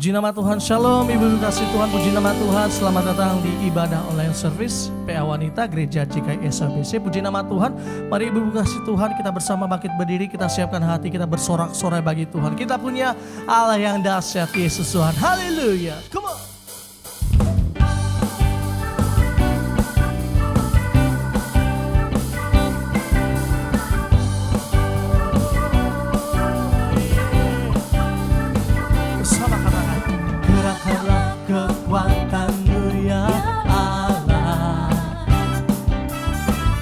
Puji nama Tuhan, Shalom Ibu kasih Tuhan, puji nama Tuhan. Selamat datang di ibadah online service PA Wanita Gereja GKI SABC. Puji nama Tuhan, mari Ibu kasih Tuhan, kita bersama bangkit berdiri, kita siapkan hati, kita bersorak-sorai bagi Tuhan. Kita punya Allah yang dahsyat, Yesus Tuhan. Haleluya. Come on. Kekuatan-Mu ya Allah,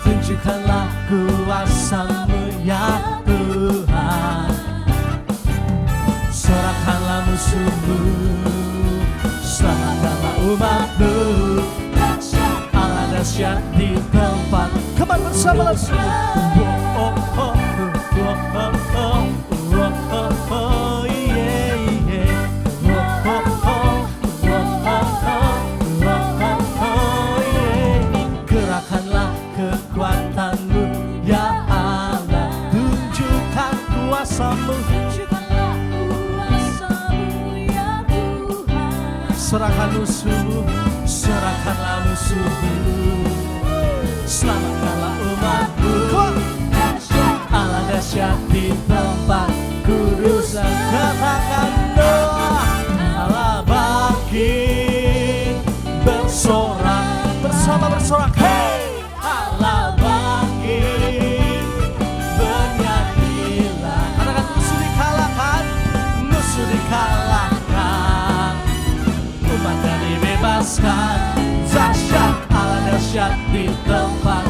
tunjukkanlah kuasa-Mu ya Tuhan, sorakkanlah musuh-Mu, selamatkanlah umat-Mu, Allah dahsyat di tempat. Kembali bersama langsung. Oh, oh, oh, oh, oh, oh, oh, oh, oh, yeah, yeah. Kekuatan-Mu ya Allah, tunjukkan kuasa-Mu, tunjukkanlah kuasa-Mu ya Tuhan, serahkan musuh-Mu, serahkanlah musuh-Mu, selamatkanlah umat-Mu, Allah dahsyat di tempat kudus. Katakan doa, Allah bangkit bersorak, bersama bersorak, hey! Allah bangkit, bernyanyilah. Katakan musuh dikalahkan, musuh dikalahkan, umatnya dibebaskan. Dahsyat, Allah dahsyat di tempat.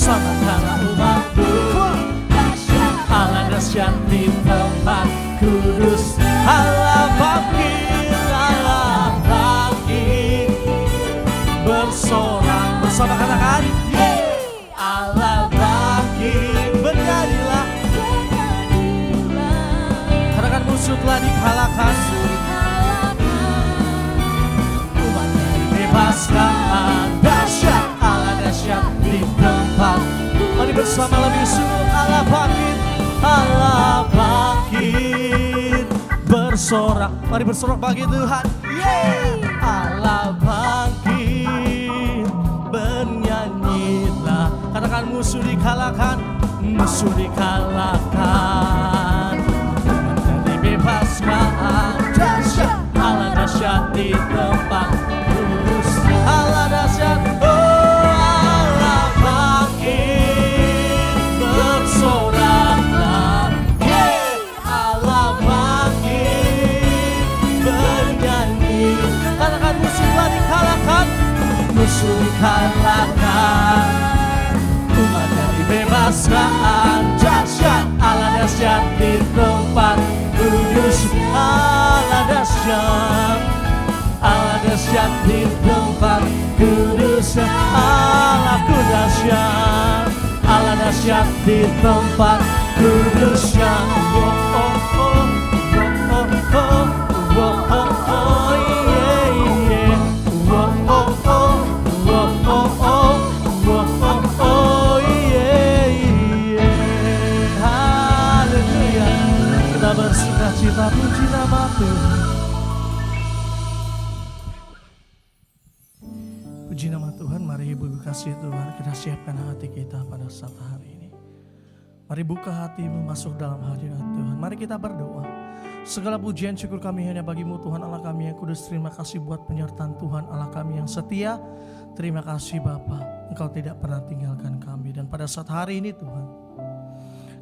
Selamatkanlah umat-Mu, Allah dahsyat di tempat kudus. Allah bangkit bersorak, bersama katakan Allah bangkit, bernyanyilah. Katakan musuh telah dikalahkan, umatnya dibebaskan. Dahsyat, Allah dahsyat di tempat. Mari bersama lebih sungguh, Allah bangkit, Allah bangkit bersorak. Mari bersorak bagi Tuhan, Allah bangkit, bernyanyilah. Katakan musuh dikalahkan, musuh dikalahkan, umatnya dibebaskan. Dahsyat, Allah dahsyat di tempat kudus. Allah dahsyat, oh Allah bangkit, bersoraklah. Allah bangkit, bernyanyi. Katakan musuh telah dikalahkan, musuh dikalahkan, umatnya dibebaskan. Dahsyat, Allah dahsyat di tempat kudus. Allah dahsyat, Allah dahsyat di tempat kudus. Allahku dahsyat, Allah dahsyat di tempat kudus. Oh, oh, oh, oh, oh, oh, oh, oh, yeah, yeah. Oh, oh, oh, oh, oh, oh, oh, oh, yeah, yeah. Haleluya. Kita bersukacita, puji nama Tuhan. Puji nama Tuhan, mari Ibu kasih Tuhan, kita siapkan hati kita pada saat hari ini. Mari buka hatimu masuk dalam hadirat Tuhan. Mari kita berdoa. Segala pujian syukur kami hanya bagi-Mu Tuhan Allah kami yang kudus. Terima kasih buat penyertaan Tuhan Allah kami yang setia. Terima kasih Bapa, Engkau tidak pernah tinggalkan kami. Dan pada saat hari ini Tuhan,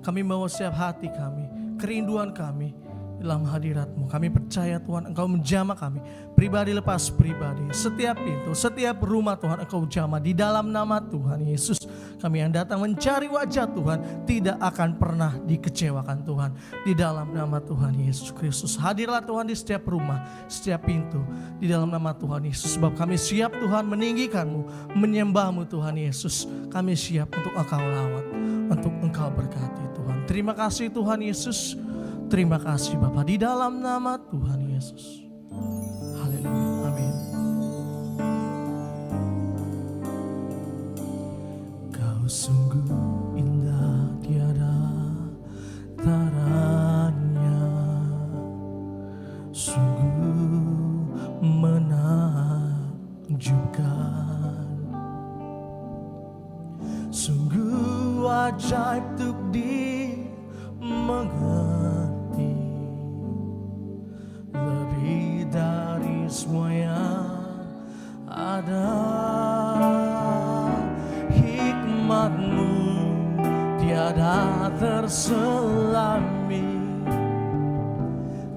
kami mau siap hati kami, kerinduan kami, dalam hadirat-Mu. Kami percaya Tuhan Engkau menjamah kami, pribadi lepas pribadi. Setiap pintu, setiap rumah Tuhan Engkau jamah di dalam nama Tuhan Yesus. Kami yang datang mencari wajah Tuhan tidak akan pernah dikecewakan Tuhan. Di dalam nama Tuhan Yesus Kristus. Hadirlah Tuhan di setiap rumah, setiap pintu. Di dalam nama Tuhan Yesus. Sebab kami siap Tuhan meninggikan-Mu, menyembah-Mu Tuhan Yesus. Kami siap untuk Engkau lawat, untuk Engkau berkati Tuhan. Terima kasih Tuhan Yesus. Terima kasih Bapa di dalam nama Tuhan Yesus. Haleluya. Amin. Kau sungguh indah tiada taranya, sungguh menakjubkan, sungguh ajaib untuk dimengerti, lebih dari semua yang ada. Hikmat-Mu tiada terselami,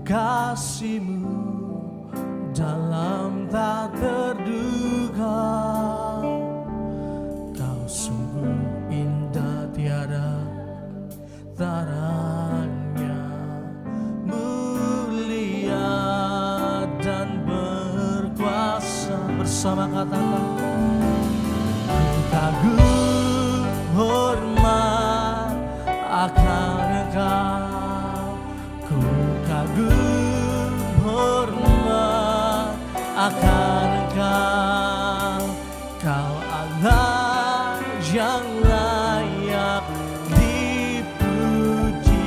kasih-Mu dalam tak terduga. Kau sungguh indah tiada taranya, mulia dan berkuasa. Bersama katakan, ku kagum hormat akan Engkau, ku kagum hormat akan Engkau. Kau Allah yang layak dipuji,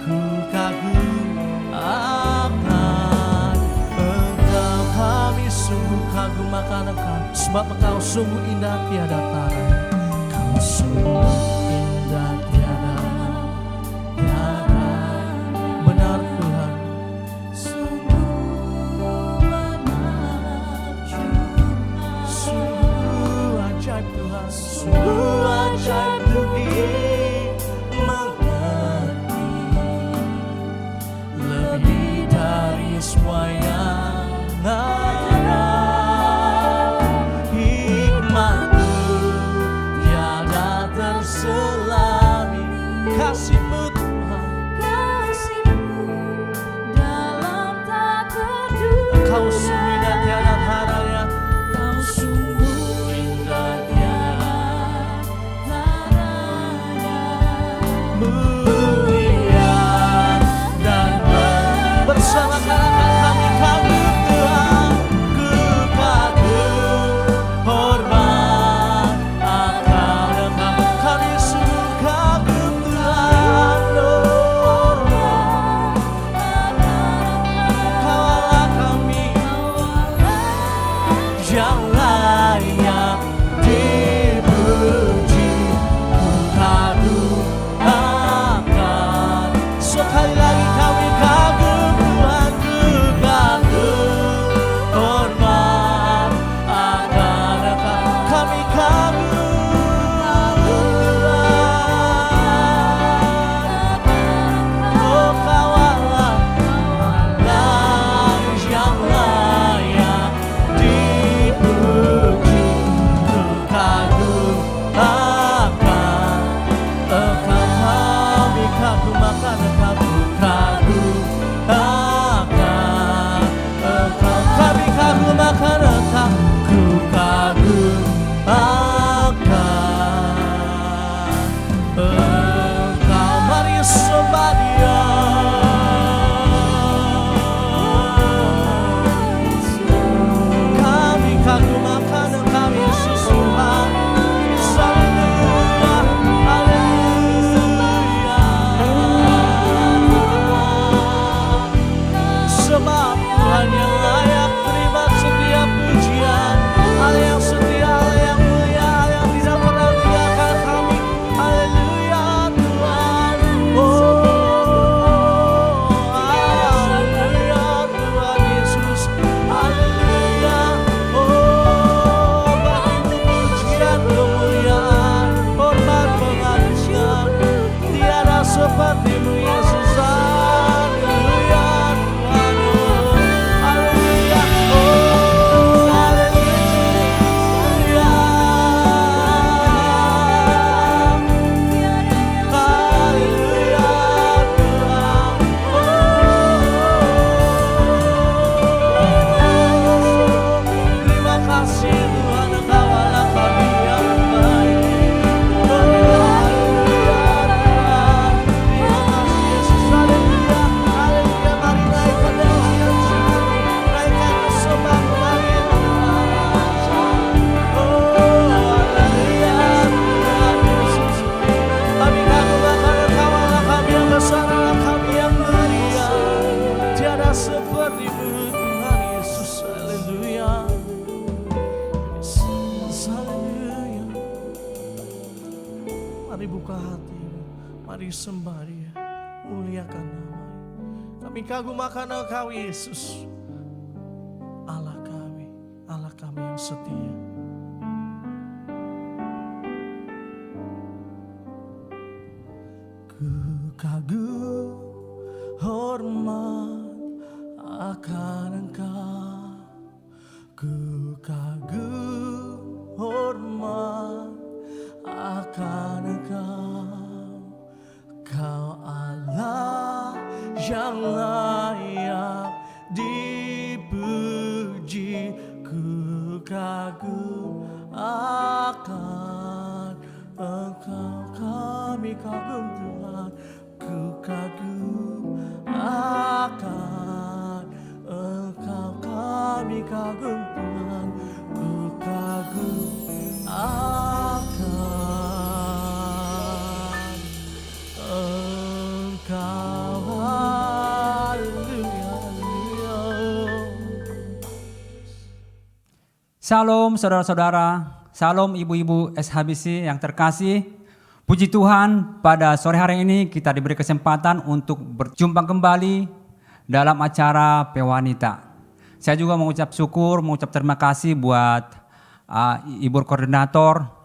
ku kagum akan Engkau. Kami sungguh kagum akan Engkau, sebab Engkau sungguh indah tiada tara. Kau sungguh indah tiada tara. Benar Tuhan, sungguh ajaib Tuhan, sungguh ajaib untuk dimengerti, lebih dari semua yang ada. Hikmat-Mu tiada Mari buka hatimu, mari sembah Dia, muliakan nama. Kami kagum akan Engkau Yesus, Allah kami yang setia. Ku kagum hormat akan Engkau, ku kagum hormat akan Engkau, Kau Allah yang layak dipuji. Ku kagum akan Engkau, kami kagum Tuhan, ku kagum akan Engkau, kami kagum Tuhan, ku kagum akan Engkau. Haleluya, haleluya. Shalom saudara-saudara, shalom ibu-ibu SHBC yang terkasih. Puji Tuhan, pada sore hari ini kita diberi kesempatan untuk berjumpa kembali dalam acara Pewanita. Saya juga mengucap syukur, mengucap terima kasih buat Ibu Koordinator,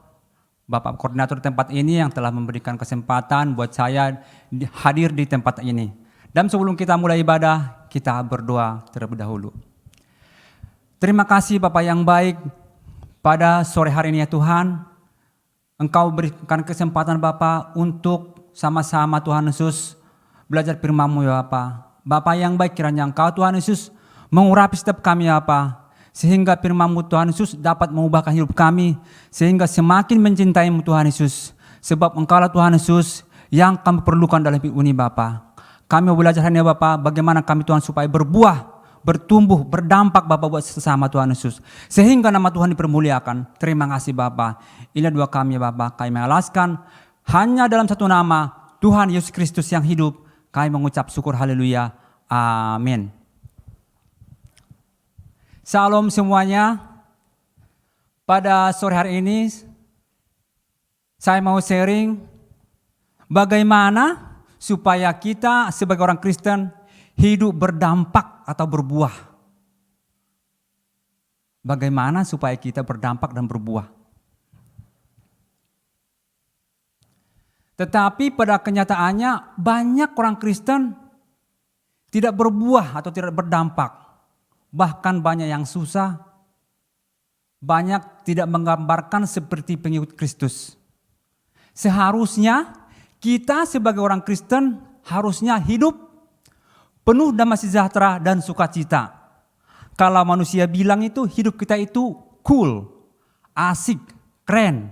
Bapak Koordinator di tempat ini yang telah memberikan kesempatan buat saya hadir di tempat ini. Dan sebelum kita mulai ibadah, kita berdoa terlebih dahulu. Terima kasih Bapak yang baik, pada sore hari ini ya Tuhan, Engkau berikan kesempatan Bapak untuk sama-sama Tuhan Yesus belajar firman-Mu ya Bapak. Bapak yang baik, kiranya Engkau Tuhan Yesus mengurapi setiap kami ya Bapak, sehingga firman-Mu Tuhan Yesus dapat mengubahkan hidup kami, sehingga semakin mencintai-Mu Tuhan Yesus. Sebab Engkaulah Tuhan Yesus yang kami perlukan dalam hidup ini Bapak. Kami mau belajar hari ini Bapak, bagaimana kami Tuhan supaya berbuah, bertumbuh, berdampak Bapak buat sesama Tuhan Yesus. Sehingga nama Tuhan dipermuliakan. Terima kasih Bapak. Inilah doa kami Bapak. Kami mengalaskan hanya dalam satu nama, Tuhan Yesus Kristus yang hidup. Kami mengucap syukur, haleluya. Amin. Shalom semuanya. Pada sore hari ini, saya mau sharing bagaimana supaya kita sebagai orang Kristen hidup berdampak atau berbuah. Bagaimana supaya kita berdampak dan berbuah. Tetapi pada kenyataannya banyak orang Kristen tidak berbuah atau tidak berdampak. Bahkan banyak yang susah, banyak tidak menggambarkan seperti pengikut Kristus. Seharusnya kita sebagai orang Kristen harusnya hidup penuh damai sejahtera dan sukacita. Kalau manusia bilang itu hidup kita itu cool, asik, keren.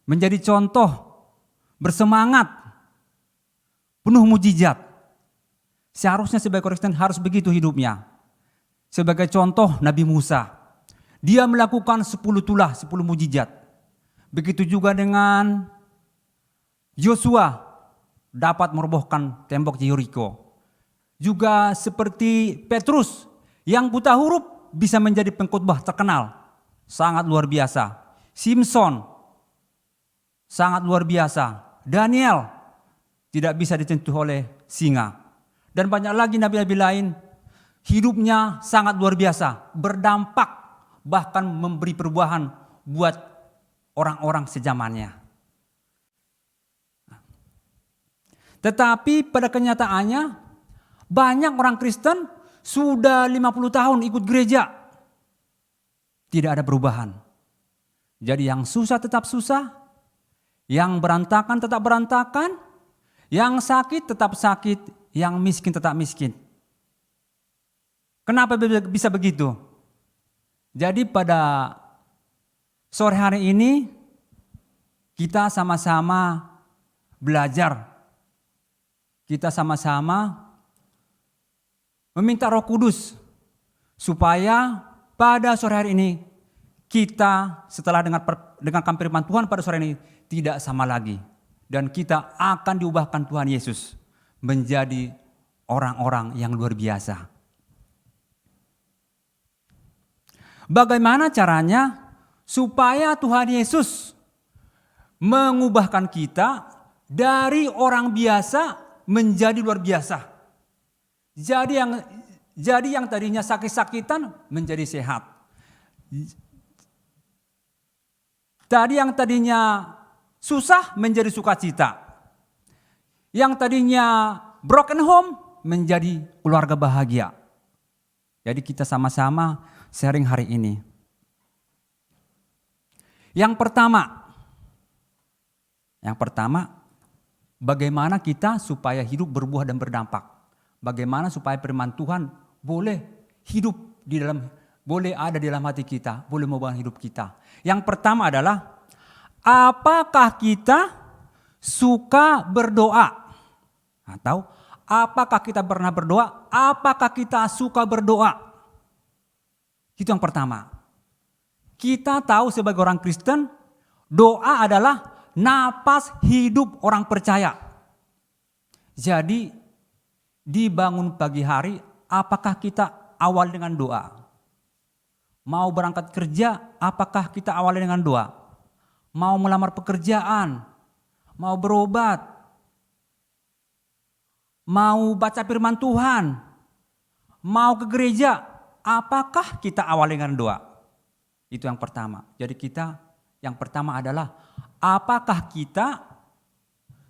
Menjadi contoh, bersemangat, penuh mujizat. Seharusnya sebagai Kristen harus begitu hidupnya. Sebagai contoh Nabi Musa. Dia melakukan 10 tulah, 10 mujizat. Begitu juga dengan Yosua dapat merobohkan tembok Yeriko. Juga seperti Petrus yang buta huruf bisa menjadi pengkhotbah terkenal. Sangat luar biasa. Simpson sangat luar biasa. Daniel tidak bisa disentuh oleh singa. Dan banyak lagi nabi-nabi lain hidupnya sangat luar biasa. Berdampak bahkan memberi perubahan buat orang-orang sejamannya. Tetapi pada kenyataannya banyak orang Kristen sudah 50 tahun ikut gereja. Tidak ada perubahan. Jadi yang susah tetap susah. Yang berantakan tetap berantakan. Yang sakit tetap sakit. Yang miskin tetap miskin. Kenapa bisa begitu? Jadi pada sore hari ini kita sama-sama belajar. Kita sama-sama meminta Roh Kudus supaya pada sore hari ini kita setelah dengarkan firman Tuhan pada sore ini tidak sama lagi dan kita akan diubahkan Tuhan Yesus menjadi orang-orang yang luar biasa. Bagaimana caranya supaya Tuhan Yesus mengubahkan kita dari orang biasa menjadi luar biasa. Jadi yang tadinya sakit-sakitan menjadi sehat. Yang tadinya susah menjadi sukacita. Yang tadinya broken home menjadi keluarga bahagia. Jadi kita sama-sama sharing hari ini. Yang pertama, bagaimana kita supaya hidup berbuah dan berdampak. Bagaimana supaya firman Tuhan boleh hidup boleh ada di dalam hati kita, boleh membangun hidup kita. Yang pertama adalah, apakah kita suka berdoa? Atau apakah kita pernah berdoa? Apakah kita suka berdoa? Itu yang pertama. Kita tahu sebagai orang Kristen, doa adalah napas hidup orang percaya. Jadi dibangun pagi hari, apakah kita awal dengan doa? Mau berangkat kerja, apakah kita awali dengan doa? Mau melamar pekerjaan, mau berobat, mau baca firman Tuhan, mau ke gereja, apakah kita awali dengan doa? Itu yang pertama. Jadi yang pertama adalah, apakah kita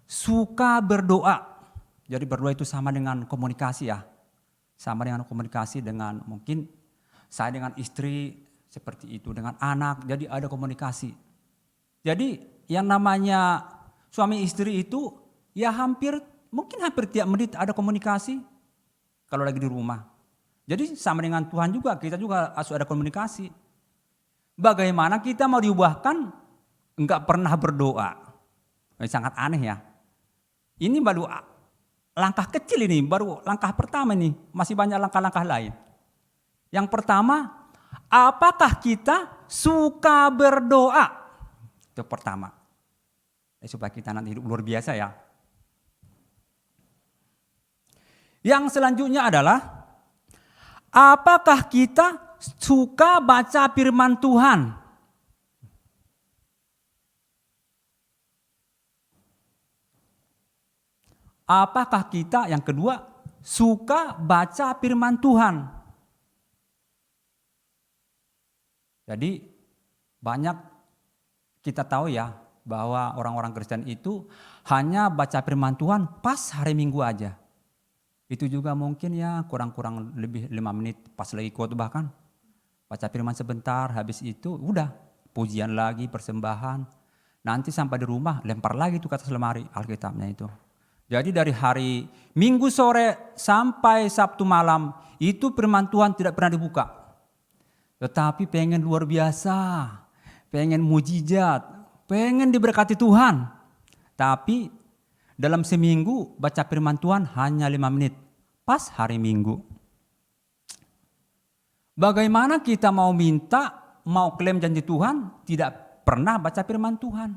suka berdoa? Jadi berdoa itu sama dengan komunikasi ya. Sama dengan komunikasi dengan mungkin saya dengan istri seperti itu, dengan anak, jadi ada komunikasi. Jadi yang namanya suami istri itu ya mungkin hampir tiap menit ada komunikasi kalau lagi di rumah. Jadi sama dengan Tuhan juga, kita juga harus ada komunikasi. Bagaimana kita mau diubahkan enggak pernah berdoa? Sangat aneh ya. Ini baru langkah kecil ini, baru langkah pertama nih, masih banyak langkah-langkah lain. Yang pertama, apakah kita suka berdoa? Itu pertama. Supaya kita nanti hidup luar biasa ya. Yang selanjutnya adalah, apakah kita suka baca firman Tuhan? Apakah kita, yang kedua, suka baca firman Tuhan? Jadi banyak kita tahu ya bahwa orang-orang Kristen itu hanya baca firman Tuhan pas hari Minggu aja. Itu juga mungkin ya kurang-kurang lebih 5 menit pas lagi khotbah kan. Baca firman sebentar, habis itu udah pujian lagi, persembahan. Nanti sampai di rumah lempar lagi itu ke atas lemari Alkitabnya itu. Jadi dari hari Minggu sore sampai Sabtu malam itu firman Tuhan tidak pernah dibuka. Tetapi pengen luar biasa, pengen mujizat, pengen diberkati Tuhan. Tapi dalam seminggu baca firman Tuhan hanya 5 menit pas hari Minggu. Bagaimana kita mau minta, mau klaim janji Tuhan, tidak pernah baca firman Tuhan.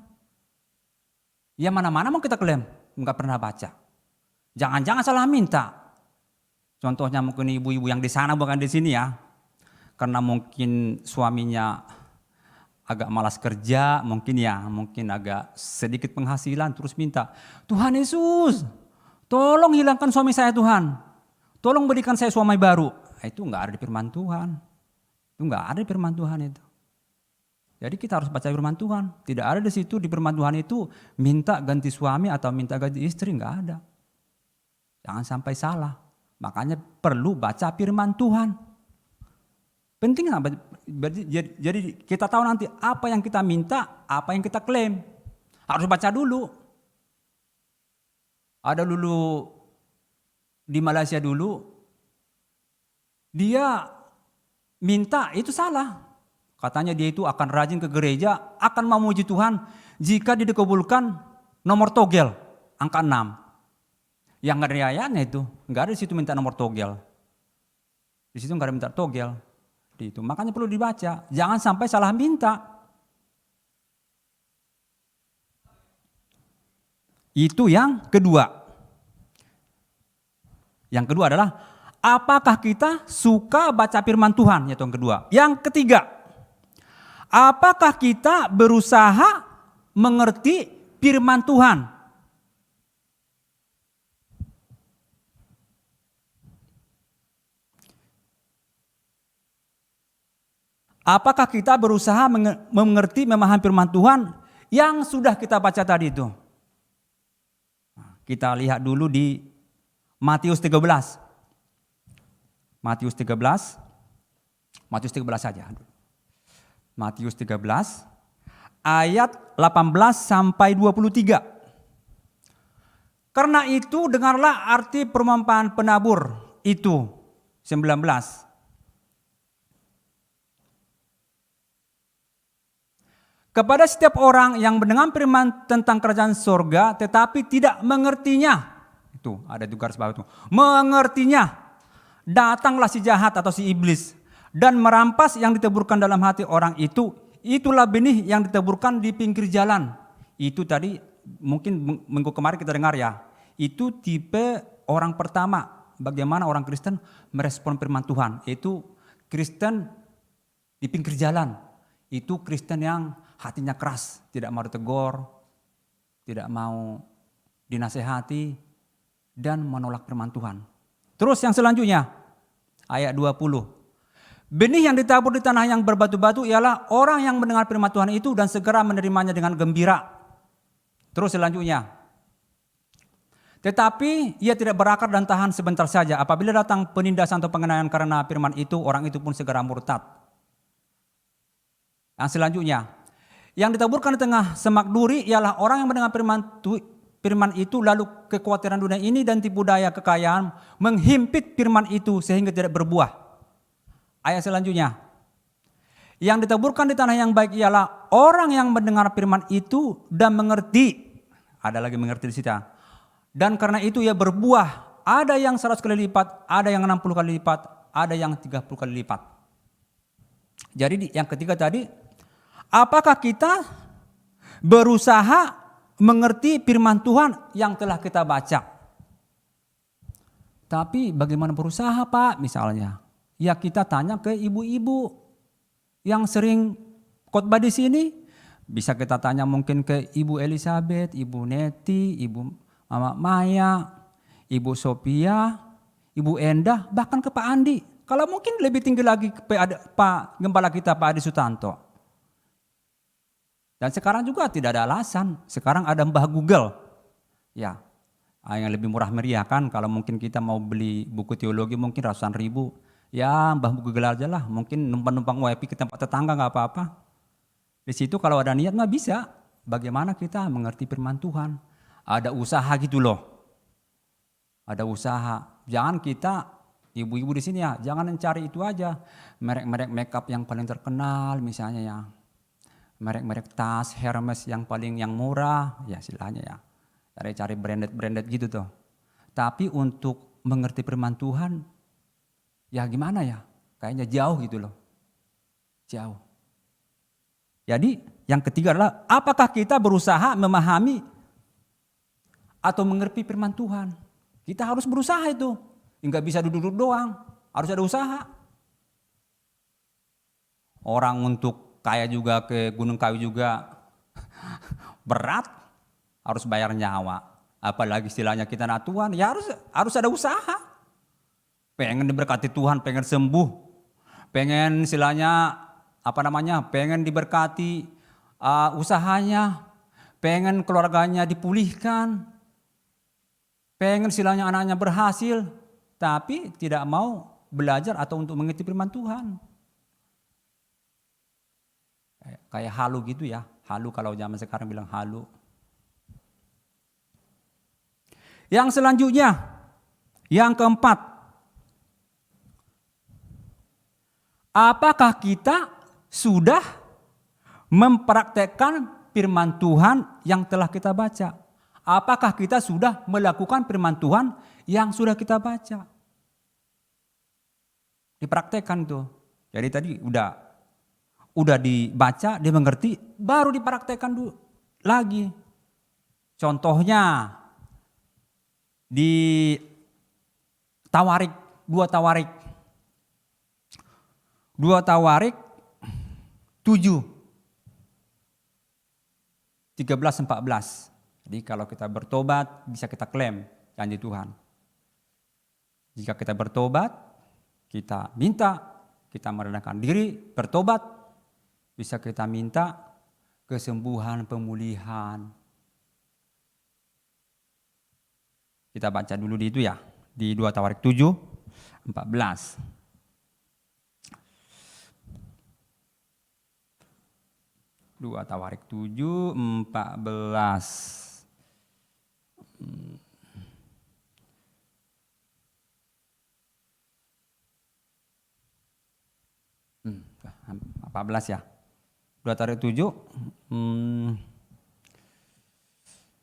Ya mana-mana mau kita klaim, enggak pernah baca. Jangan-jangan salah minta. Contohnya mungkin ibu-ibu yang di sana bukan di sini ya. Karena mungkin suaminya agak malas kerja, mungkin agak sedikit penghasilan, terus minta, Tuhan Yesus, tolong hilangkan suami saya Tuhan, tolong berikan saya suami baru. Itu enggak ada di firman Tuhan, itu enggak ada di firman Tuhan itu. Jadi kita harus baca firman Tuhan, tidak ada di situ di firman Tuhan itu minta ganti suami atau minta ganti istri, enggak ada. Jangan sampai salah, makanya perlu baca firman Tuhan. Penting apa? Jadi kita tahu nanti apa yang kita minta, apa yang kita klaim. Harus baca dulu. Ada dulu di Malaysia dulu, dia minta itu salah. Katanya dia itu akan rajin ke gereja, akan memuji Tuhan jika dikabulkan nomor togel, angka 6. Yang nggak ada ayatnya itu, nggak ada di situ minta nomor togel. Di situ nggak ada minta togel. Itu makanya perlu dibaca, jangan sampai salah minta. Itu yang kedua. Yang kedua adalah apakah kita suka baca firman Tuhan, yaitu yang kedua. Yang ketiga, apakah kita berusaha mengerti firman Tuhan. Apakah kita berusaha mengerti, memahami firman Tuhan yang sudah kita baca tadi itu? Kita lihat dulu di Matius 13. Matius 13 saja. Matius 13 ayat 18 sampai 23. Karena itu dengarlah arti perumpamaan penabur itu 19. Kepada setiap orang yang mendengar firman tentang kerajaan surga tetapi tidak mengertinya. Itu ada juga garis bawah itu. Mengertinya. Datanglah si jahat atau si iblis dan merampas yang diteburkan dalam hati orang itu. Itulah benih yang diteburkan di pinggir jalan. Itu tadi mungkin minggu kemarin kita dengar ya. Itu tipe orang pertama. Bagaimana orang Kristen merespon firman Tuhan. Itu Kristen di pinggir jalan. Itu Kristen yang hatinya keras, tidak mau ditegur, tidak mau dinasehati, dan menolak firman Tuhan. Terus yang selanjutnya, ayat 20. Benih yang ditabur di tanah yang berbatu-batu ialah orang yang mendengar firman Tuhan itu dan segera menerimanya dengan gembira. Terus selanjutnya. Tetapi ia tidak berakar dan tahan sebentar saja. Apabila datang penindasan atau pengenaian karena firman itu, orang itu pun segera murtad. Yang selanjutnya. Yang ditaburkan di tengah semak duri ialah orang yang mendengar firman itu lalu kekhawatiran dunia ini dan tipu daya kekayaan menghimpit firman itu sehingga tidak berbuah. Ayat selanjutnya. Yang ditaburkan di tanah yang baik ialah orang yang mendengar firman itu dan mengerti. Ada lagi mengerti di situ. Dan karena itu ia berbuah. Ada yang 100 kali lipat, ada yang 60 kali lipat, ada yang 30 kali lipat. Jadi yang ketiga tadi, apakah kita berusaha mengerti firman Tuhan yang telah kita baca? Tapi bagaimana berusaha Pak misalnya? Ya kita tanya ke ibu-ibu yang sering khotbah di sini. Bisa kita tanya mungkin ke Ibu Elizabeth, Ibu Neti, Ibu Mama Maya, Ibu Sophia, Ibu Endah, bahkan ke Pak Andi. Kalau mungkin lebih tinggi lagi ke Pak Gembala kita Pak Adi Sutanto. Dan sekarang juga tidak ada alasan. Sekarang ada Mbah Google. Ya, yang lebih murah meriah kan. Kalau mungkin kita mau beli buku teologi mungkin ratusan ribu. Ya Mbah Google aja lah. Mungkin numpang-numpang WiFi ke tempat tetangga gak apa-apa. Di situ kalau ada niat mah bisa. Bagaimana kita mengerti firman Tuhan. Ada usaha gitu loh. Ada usaha. Jangan kita, ibu-ibu di sini ya, jangan mencari itu aja. Merek-merek makeup yang paling terkenal misalnya ya. Merek-merek tas Hermes yang murah, ya istilahnya ya. Cari branded gitu tuh. Tapi untuk mengerti firman Tuhan, ya gimana ya? Kayaknya jauh gitu loh. Jauh. Jadi yang ketiga adalah apakah kita berusaha memahami atau mengerti firman Tuhan? Kita harus berusaha itu. Enggak bisa duduk-duduk doang, harus ada usaha. Orang untuk kaya juga ke Gunung Kawi juga berat, harus bayar nyawa. Apalagi istilahnya kita anak Tuhan, ya harus ada usaha. Pengen diberkati Tuhan, pengen sembuh, pengen istilahnya pengen diberkati usahanya, pengen keluarganya dipulihkan, pengen istilahnya anaknya berhasil, tapi tidak mau belajar atau untuk mengerti firman Tuhan. Kayak halu gitu ya, halu kalau zaman sekarang bilang halu. Yang selanjutnya, yang keempat, apakah kita sudah mempraktekkan firman Tuhan yang telah kita baca? Apakah kita sudah melakukan firman Tuhan yang sudah kita baca? Dipraktekkan tuh. Jadi tadi udah dibaca, dia mengerti, baru dipraktekkan dulu lagi. Contohnya di Tawarik, 2 Tawarik 7. 13:14. Jadi kalau kita bertobat bisa kita klaim janji Tuhan. Jika kita bertobat, kita minta, kita merendahkan diri, bertobat, bisa kita minta kesembuhan, pemulihan. Kita baca dulu di itu ya, di 2 Tawarik 7:14. 2 Tawarik 7:14. 14 ya. 2 Tawarik 7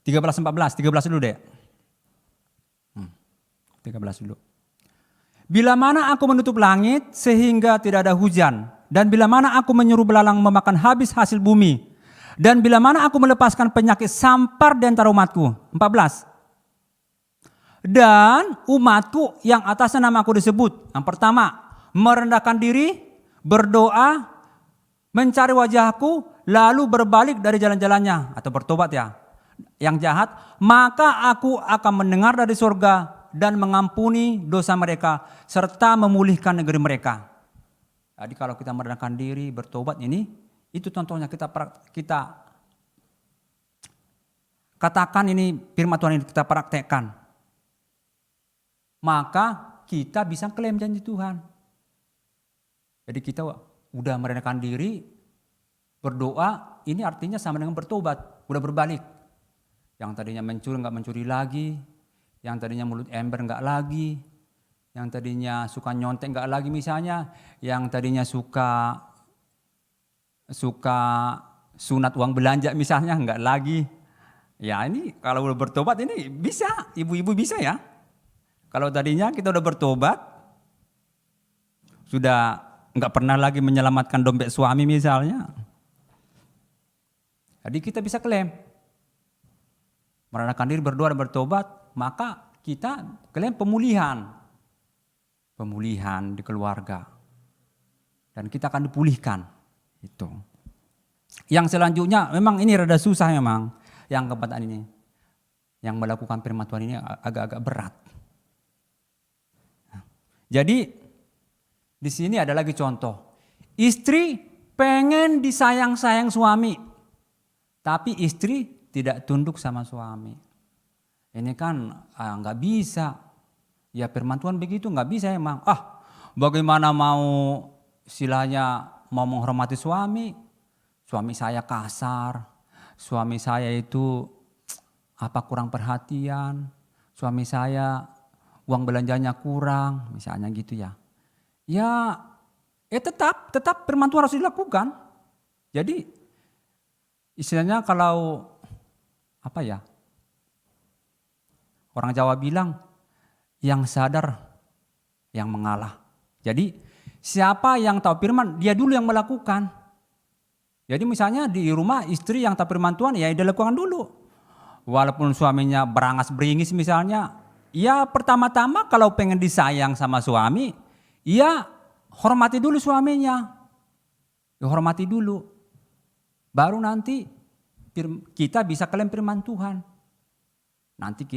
13 dulu deh. 13 dulu. Bila mana aku menutup langit sehingga tidak ada hujan, dan bila mana aku menyuruh belalang memakan habis hasil bumi, dan bila mana aku melepaskan penyakit sampar di antara umatku. 14. Dan umatku yang atasnya namaku disebut. Yang pertama, merendahkan diri, berdoa, mencari wajahku, lalu berbalik dari jalan-jalannya, atau bertobat ya, yang jahat, maka aku akan mendengar dari surga dan mengampuni dosa mereka serta memulihkan negeri mereka. Jadi kalau kita merendahkan diri, bertobat ini, itu contohnya kita katakan ini firman Tuhan ini kita praktekkan. Maka kita bisa klaim janji Tuhan. Jadi kita udah merendahkan diri, berdoa, ini artinya sama dengan bertobat, udah berbalik. Yang tadinya mencuri nggak mencuri lagi, yang tadinya mulut ember nggak lagi, yang tadinya suka nyontek nggak lagi misalnya, yang tadinya suka sunat uang belanja misalnya nggak lagi. Ya ini kalau udah bertobat ini bisa, ibu-ibu bisa ya. Kalau tadinya kita udah bertobat, sudah nggak pernah lagi menyelamatkan dompet suami misalnya. Jadi kita bisa klaim. Merendahkan diri, berdoa dan bertobat, maka kita klaim pemulihan. Pemulihan di keluarga. Dan kita akan dipulihkan. Itu. Yang selanjutnya memang ini rada susah memang. Yang keempat ini. Yang melakukan firman Tuhan ini agak-agak berat. Jadi di sini ada lagi contoh. Istri pengen disayang-sayang suami. Tapi istri tidak tunduk sama suami. Ini kan nggak bisa. Ya firman Tuhan begitu nggak bisa emang. Bagaimana mau istilahnya mau menghormati suami. Suami saya kasar. Suami saya itu kurang perhatian. Suami saya uang belanjanya kurang, misalnya gitu ya. Ya tetap firman Tuhan harus dilakukan. Jadi istilahnya kalau orang Jawa bilang yang sadar yang mengalah. Jadi siapa yang tahu firman dia dulu yang melakukan. Jadi misalnya di rumah istri yang tahu firman Tuhan ya dia lakukan dulu. Walaupun suaminya berangas beringis misalnya. Ya pertama-tama kalau pengen disayang sama suami, ya hormati dulu suaminya. Ya, hormati dulu. Baru nanti kita bisa klaim firman Tuhan. Nanti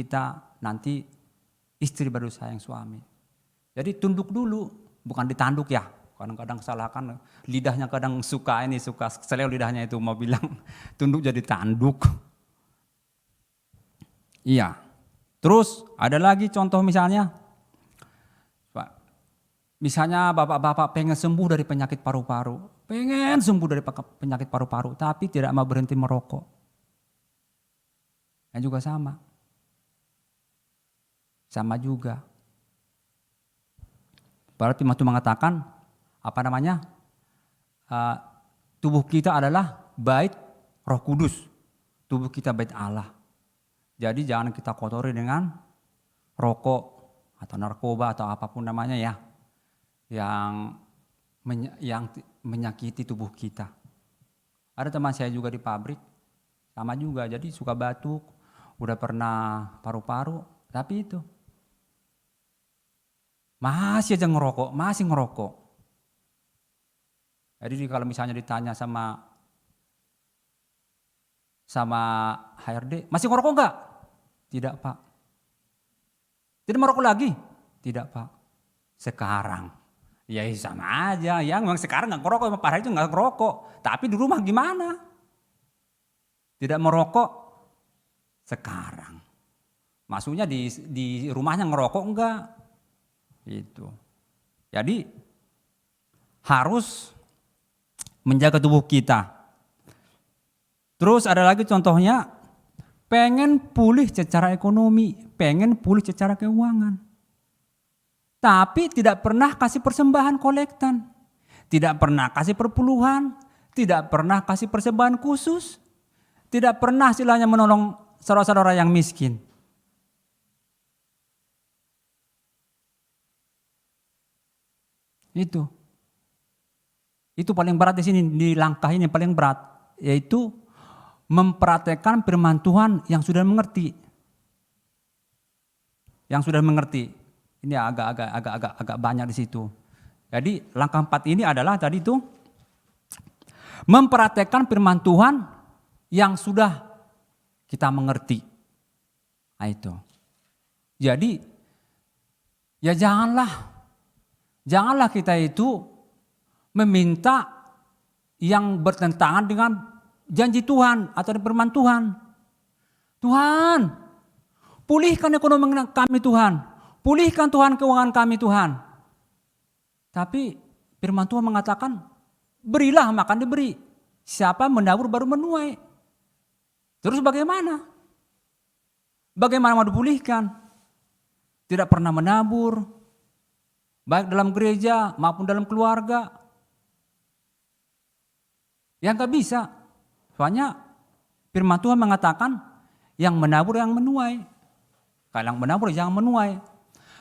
istri baru sayang suami. Jadi tunduk dulu, bukan ditanduk ya. Kadang-kadang salahkan lidahnya kadang suka seleo lidahnya itu mau bilang tunduk jadi tanduk. Iya. Terus ada lagi contoh misalnya bapak-bapak pengen sembuh dari penyakit paru-paru. Pengen sembuh dari penyakit paru-paru tapi tidak mau berhenti merokok. Dan juga sama. Sama juga. Berarti Tuhan mengatakan tubuh kita adalah bait Roh Kudus. Tubuh kita bait Allah. Jadi jangan kita kotori dengan rokok atau narkoba atau apapun namanya ya. Yang menyakiti tubuh kita. Ada teman saya juga di pabrik. Sama juga jadi suka batuk. Udah pernah paru-paru. Tapi itu. Masih aja ngerokok. Jadi kalau misalnya ditanya sama sama HRD, masih ngerokok enggak? Tidak Pak. Tidak merokok lagi? Tidak Pak. Sekarang, ya sama aja. Ya memang sekarang nggak ngerokok, Pak Hari itu nggak ngerokok. Tapi di rumah gimana? Tidak merokok sekarang. Maksudnya di rumahnya ngerokok enggak? Itu. Jadi harus menjaga tubuh kita. Terus ada lagi contohnya, pengen pulih secara ekonomi, pengen pulih secara keuangan. Tapi tidak pernah kasih persembahan kolektan, tidak pernah kasih perpuluhan, tidak pernah kasih persembahan khusus, tidak pernah istilahnya menolong saudara-saudara yang miskin. Itu paling berat di sini, di langkah ini paling berat, yaitu mempraktekkan firman Tuhan yang sudah mengerti. Yang sudah mengerti. Ini agak banyak di situ. Jadi langkah 4 ini adalah tadi itu mempraktekkan firman Tuhan yang sudah kita mengerti. Nah itu. Jadi ya janganlah kita itu meminta yang bertentangan dengan janji Tuhan atau firman Tuhan. Tuhan, pulihkan ekonomi kami Tuhan. Pulihkan Tuhan keuangan kami Tuhan. Tapi firman Tuhan mengatakan, berilah makan diberi. Siapa menabur baru menuai. Terus bagaimana? Bagaimana mau dipulihkan? Tidak pernah menabur. Baik dalam gereja maupun dalam keluarga. Ya nggak bisa. Soalnya firman Tuhan mengatakan yang menabur yang menuai. Kalau yang menabur jangan menuai.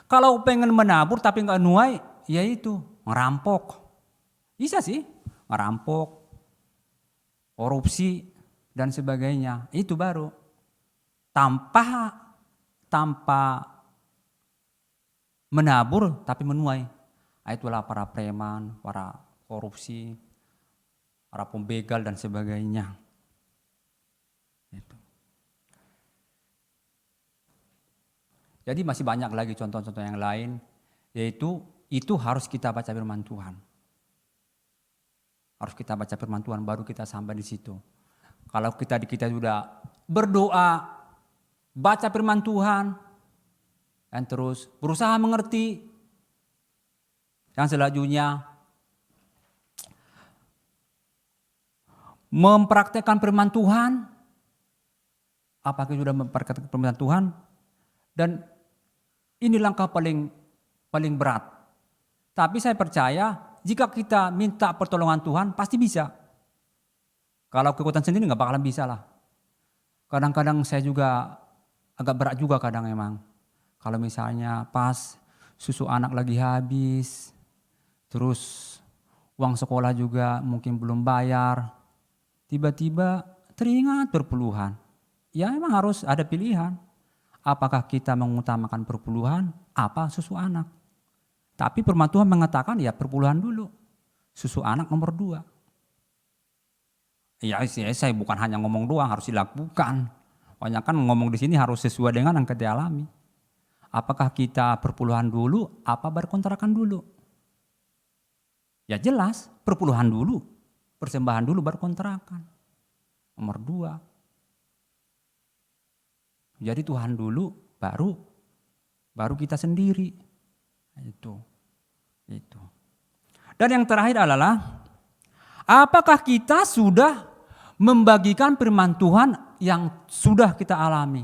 Kalau pengen menabur tapi nggak menuai, ya itu ngerampok. Bisa sih, ngerampok, korupsi dan sebagainya. Itu baru tanpa menabur tapi menuai. Itulah para preman, para korupsi, para pembegal dan sebagainya. Itu. Jadi masih banyak lagi contoh-contoh yang lain, yaitu itu harus kita baca firman Tuhan. Harus kita baca firman Tuhan baru kita sampai di situ. Kalau kita sudah berdoa, baca firman Tuhan, dan terus berusaha mengerti, yang selanjutnya mempraktekkan firman Tuhan. Apakah sudah mempraktekkan firman Tuhan? Dan ini langkah paling berat. Tapi saya percaya jika kita minta pertolongan Tuhan pasti bisa. Kalau kekuatan sendiri nggak bakalan bisa lah. Kadang-kadang saya juga agak berat juga kadang emang. Kalau misalnya pas susu anak lagi habis, terus uang sekolah juga mungkin belum bayar, tiba-tiba teringat perpuluhan. Ya memang harus ada pilihan. Apakah kita mengutamakan perpuluhan, apa susu anak. Tapi firman Tuhan mengatakan ya perpuluhan dulu, susu anak nomor 2. Ya saya bukan hanya ngomong doang, harus dilakukan. Banyak kan ngomong di sini harus sesuai dengan yang kita alami. Apakah kita perpuluhan dulu, apa berkontrakan dulu? Ya jelas, perpuluhan dulu, persembahan dulu berkontrakan. Nomor 2. Jadi Tuhan dulu, baru kita sendiri. Itu. Dan yang terakhir adalah, apakah kita sudah membagikan firman Tuhan yang sudah kita alami?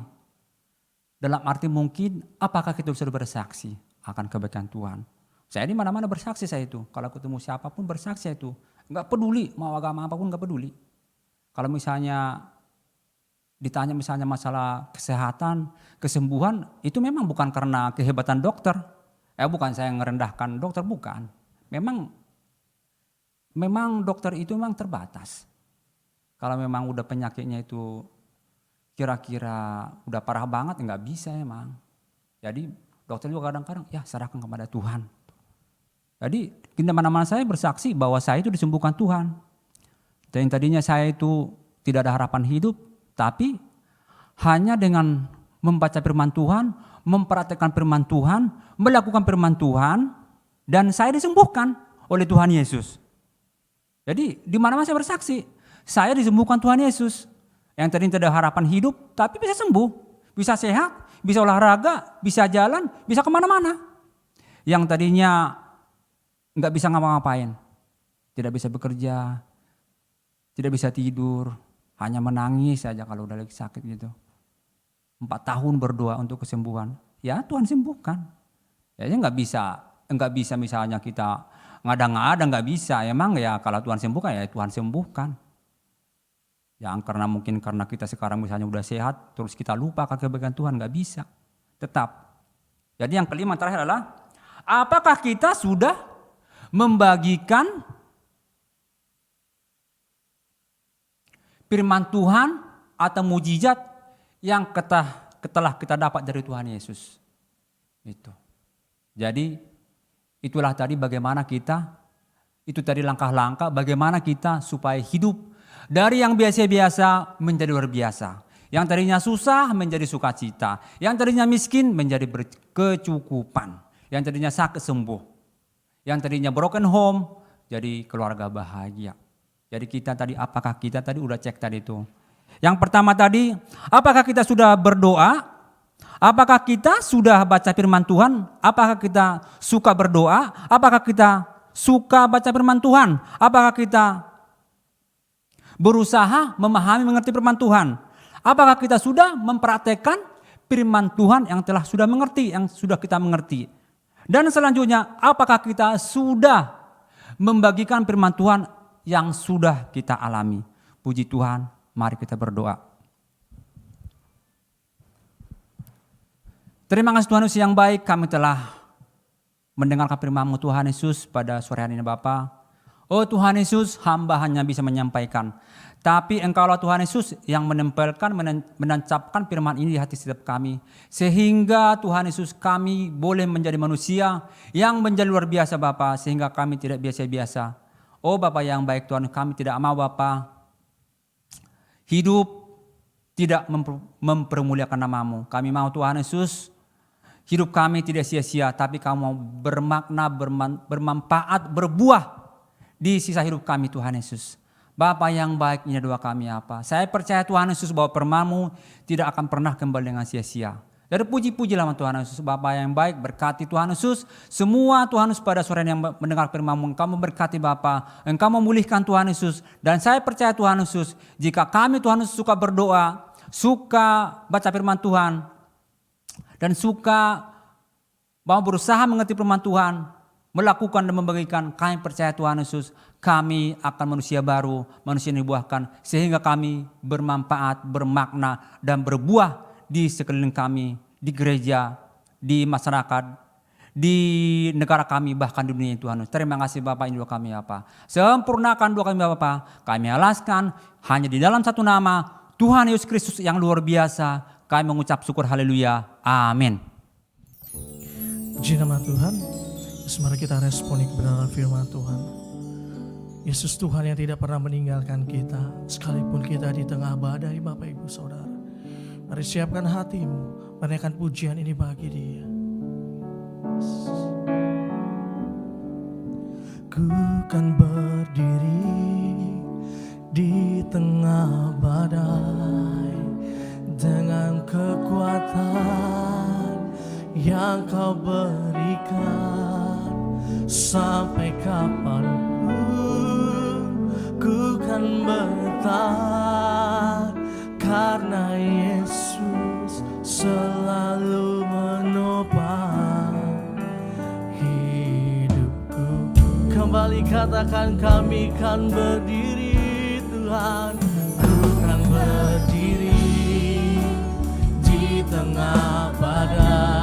Dalam arti mungkin, apakah kita sudah bersaksi akan kebaikan Tuhan? Saya di mana-mana bersaksi saya itu. Kalau ketemu siapapun bersaksi itu. Enggak peduli, mau agama apapun enggak peduli. Kalau misalnya ditanya misalnya masalah kesehatan, kesembuhan, itu memang bukan karena kehebatan dokter. Bukan saya ngerendahkan dokter, bukan. Memang dokter itu memang terbatas. Kalau memang udah penyakitnya itu kira-kira udah parah banget, nggak bisa emang. Jadi dokter juga kadang-kadang ya serahkan kepada Tuhan. Jadi di mana-mana saya bersaksi bahwa saya itu disembuhkan Tuhan. Dan tadinya saya itu tidak ada harapan hidup, Tapi hanya dengan membaca firman Tuhan, mempraktekkan firman Tuhan, melakukan firman Tuhan, dan saya disembuhkan oleh Tuhan Yesus. Jadi di mana-mana saya bersaksi, saya disembuhkan Tuhan Yesus. Yang tadinya tidak ada harapan hidup, tapi bisa sembuh, bisa sehat, bisa olahraga, bisa jalan, bisa kemana-mana. Yang tadinya nggak bisa ngapa-ngapain, tidak bisa bekerja, tidak bisa tidur, hanya menangis saja kalau udah lagi sakit gitu. 4 tahun berdoa untuk kesembuhan, ya Tuhan sembuhkan. Ya nggak bisa misalnya kita ngada-ngada, nggak bisa. Emang ya kalau Tuhan sembuhkan ya Tuhan sembuhkan. Yang karena kita sekarang misalnya udah sehat, terus kita lupa kebaikan Tuhan, nggak bisa. Tetap. Jadi yang kelima terakhir adalah, apakah kita sudah membagikan firman Tuhan atau mujizat yang telah kita dapat dari Tuhan Yesus? Itu. Jadi itulah tadi bagaimana kita, itu tadi langkah-langkah bagaimana kita supaya hidup dari yang biasa-biasa menjadi luar biasa. Yang tadinya susah menjadi sukacita. Yang tadinya miskin menjadi berkecukupan. Yang tadinya sakit sembuh. Yang tadinya broken home jadi keluarga bahagia. Jadi apakah kita tadi udah cek tadi itu. Yang pertama tadi, apakah kita sudah berdoa? Apakah kita sudah baca firman Tuhan? Apakah kita suka berdoa? Apakah kita suka baca firman Tuhan? Apakah kita berusaha memahami mengerti firman Tuhan? Apakah kita sudah mempraktekkan firman Tuhan yang telah sudah mengerti, yang sudah kita mengerti? Dan selanjutnya, apakah kita sudah membagikan firman Tuhan yang sudah kita alami? Puji Tuhan, mari kita berdoa. Terima kasih Tuhan Yesus yang baik, kami telah mendengarkan firman-Mu Tuhan Yesus pada sore hari ini Bapa. Oh Tuhan Yesus, hamba hanya bisa menyampaikan. Tapi Engkaulah Tuhan Yesus yang menempelkan, menancapkan firman ini di hati setiap kami. Sehingga Tuhan Yesus kami boleh menjadi manusia yang menjadi luar biasa Bapa. Sehingga kami tidak biasa-biasa. Oh Bapa yang baik Tuhan, kami tidak mau Bapa hidup tidak mempermuliakan nama-Mu. Kami mau Tuhan Yesus, hidup kami tidak sia-sia. Tapi kami mau bermakna, bermanfaat, berbuah di sisa hidup kami Tuhan Yesus. Bapa yang baik, ini doa kami apa? Saya percaya Tuhan Yesus bahwa firman-Mu tidak akan pernah kembali dengan sia-sia. Dari puji-pujilah Tuhan Yesus, Bapa yang baik, berkati Tuhan Yesus. Semua Tuhan Yesus pada sore yang mendengar firman-Mu, Engkau memberkati Bapa, Engkau memulihkan Tuhan Yesus. Dan saya percaya Tuhan Yesus, jika kami Tuhan Yesus suka berdoa, suka baca firman Tuhan, dan suka mau berusaha mengerti firman Tuhan, melakukan dan membagikan, kami percaya Tuhan Yesus, kami akan manusia baru, manusia yang dibuahkan, sehingga kami bermanfaat, bermakna, dan berbuah di sekeliling kami, di gereja, di masyarakat, di negara kami, bahkan di dunia Tuhan. Terima kasih Bapak, ini doa kami apa. Sempurnakan doa kami Bapak, kami alaskan hanya di dalam satu nama, Tuhan Yesus Kristus yang luar biasa. Kami mengucap syukur haleluya, amin. Puji nama Tuhan. Mari kita responi kebenaran firman Tuhan. Yesus Tuhan yang tidak pernah meninggalkan kita, sekalipun kita di tengah badai Bapak Ibu Saudara. Mari siapkan hatimu, menaikkan pujian ini bagi Dia. Ku kan berdiri di tengah badai dengan kekuatan yang Kau berikan. Sampai kapanpun ku kan bertahan, karena Yesus selalu menopang hidupku. Kembali katakan, kami kan berdiri Tuhan, ku kan berdiri di tengah badai.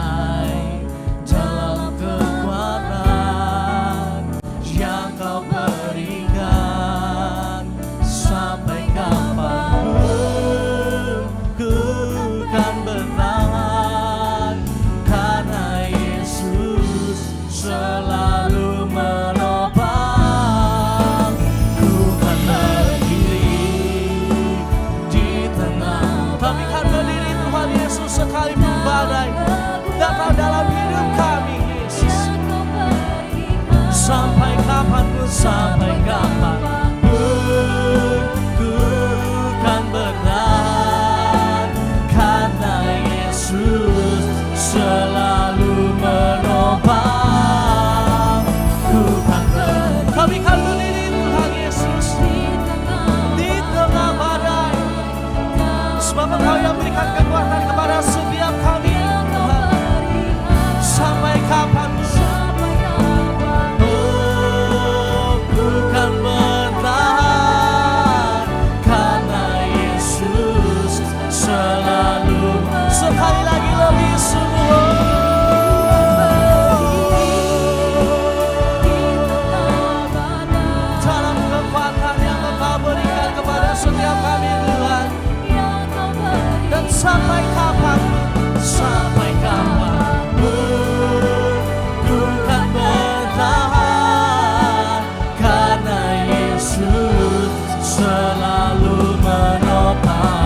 Tengah sekalipun badai datang dalam hidup kami Yesus. Sampai kapanpun, sampai kapanpun ku kan bertahan, karena Yesus selalu menopang. Ku kan bertahan, kami kan berdiri Tuhan Yesus di tengah badai, sebab Engkau yang berikan kekuatan kepada setiap kami Tuhan. Sampai kapanpun sekali lagi lebih semua. Dalam kekuatan yang Engkau berikan kepada setiap kami Tuhan. Dan sampai kapanpun, sampai kapanpun ku kan bertahan, karena Yesus selalu menopang.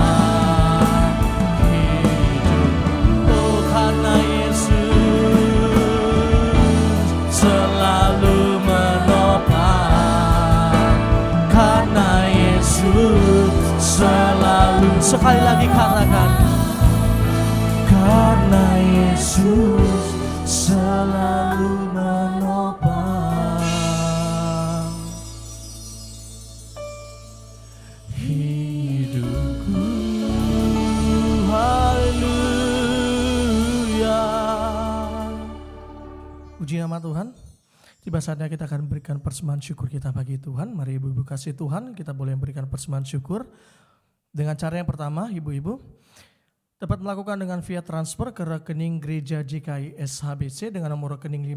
Sekali lagi katakan, karena Yesus selalu menopang hidupku. Haleluya. Puji nama Tuhan. Tiba saatnya kita akan berikan persembahan syukur kita bagi Tuhan. Mari ibu-ibu kasih Tuhan, kita boleh memberikan persembahan syukur. Dengan cara yang pertama, ibu-ibu dapat melakukan dengan via transfer ke rekening Gereja GKI SHBC dengan nomor rekening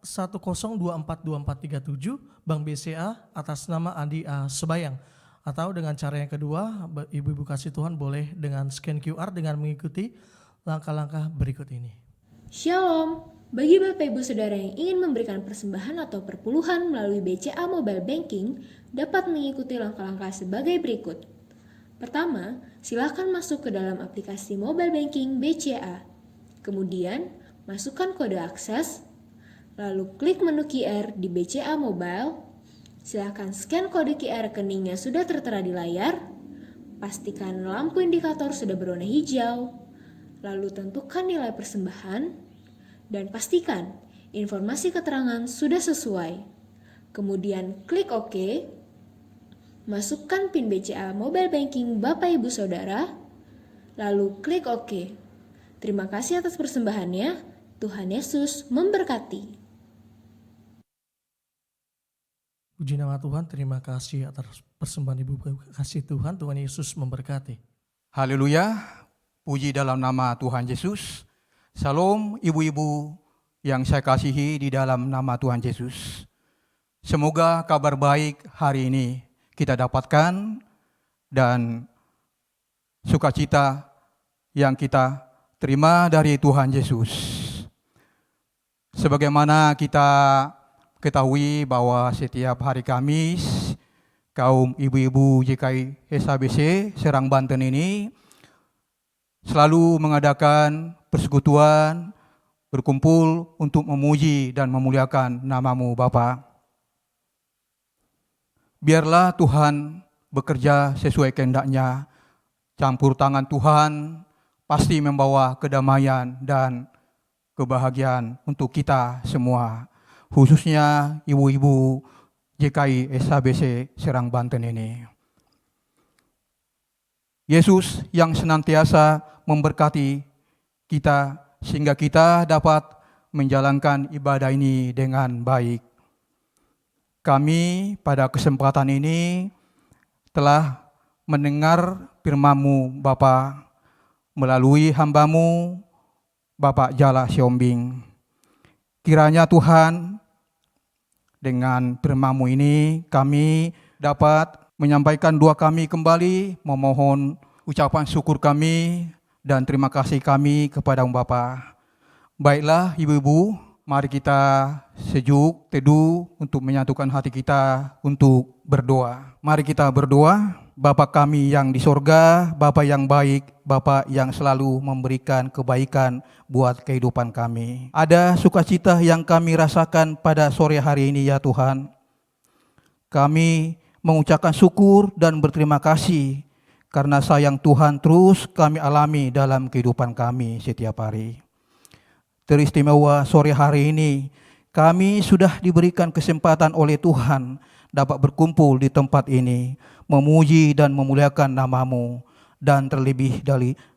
5410242437 Bank BCA atas nama Andi A. Sebayang. Atau dengan cara yang kedua, ibu-ibu kasih Tuhan boleh dengan scan QR dengan mengikuti langkah-langkah berikut ini. Shalom, bagi Bapak Ibu Saudara yang ingin memberikan persembahan atau perpuluhan melalui BCA Mobile Banking dapat mengikuti langkah-langkah sebagai berikut. Pertama, silakan masuk ke dalam aplikasi mobile banking BCA. Kemudian, masukkan kode akses, lalu klik menu QR di BCA Mobile. Silakan scan kode QR rekening yang sudah tertera di layar. Pastikan lampu indikator sudah berwarna hijau. Lalu tentukan nilai persembahan dan pastikan informasi keterangan sudah sesuai. Kemudian klik OK. Masukkan PIN BCA Mobile Banking Bapak Ibu Saudara, lalu klik OK. Terima kasih atas persembahannya. Tuhan Yesus memberkati. Puji nama Tuhan, terima kasih atas persembahan ibu kasih Tuhan. Tuhan Yesus memberkati. Haleluya, puji dalam nama Tuhan Yesus. Salam ibu-ibu yang saya kasihi di dalam nama Tuhan Yesus. Semoga kabar baik hari ini kita dapatkan dan sukacita yang kita terima dari Tuhan Yesus. Sebagaimana kita ketahui bahwa setiap hari Kamis, kaum ibu-ibu GKI SHBC Serang Banten ini selalu mengadakan persekutuan, berkumpul untuk memuji dan memuliakan nama-Mu Bapa. Biarlah Tuhan bekerja sesuai kehendak-Nya. Campur tangan Tuhan pasti membawa kedamaian dan kebahagiaan untuk kita semua. Khususnya ibu-ibu GKI SHBC Serang Banten ini. Yesus yang senantiasa memberkati kita sehingga kita dapat menjalankan ibadah ini dengan baik. Kami pada kesempatan ini telah mendengar firman-Mu Bapa melalui hamba-Mu Bapak Jala Siombing. Kiranya Tuhan dengan firman-Mu ini kami dapat menyampaikan doa kami kembali, memohon ucapan syukur kami dan terima kasih kami kepada-Mu Bapa. Baiklah ibu-ibu, mari kita sejuk, teduh untuk menyatukan hati kita untuk berdoa. Mari kita berdoa. Bapa kami yang di sorga, Bapa yang baik, Bapa yang selalu memberikan kebaikan buat kehidupan kami. Ada sukacita yang kami rasakan pada sore hari ini ya Tuhan. Kami mengucapkan syukur dan berterima kasih karena sayang Tuhan terus kami alami dalam kehidupan kami setiap hari. Teristimewa sore hari ini, kami sudah diberikan kesempatan oleh Tuhan dapat berkumpul di tempat ini, memuji dan memuliakan nama-Mu, dan terlebih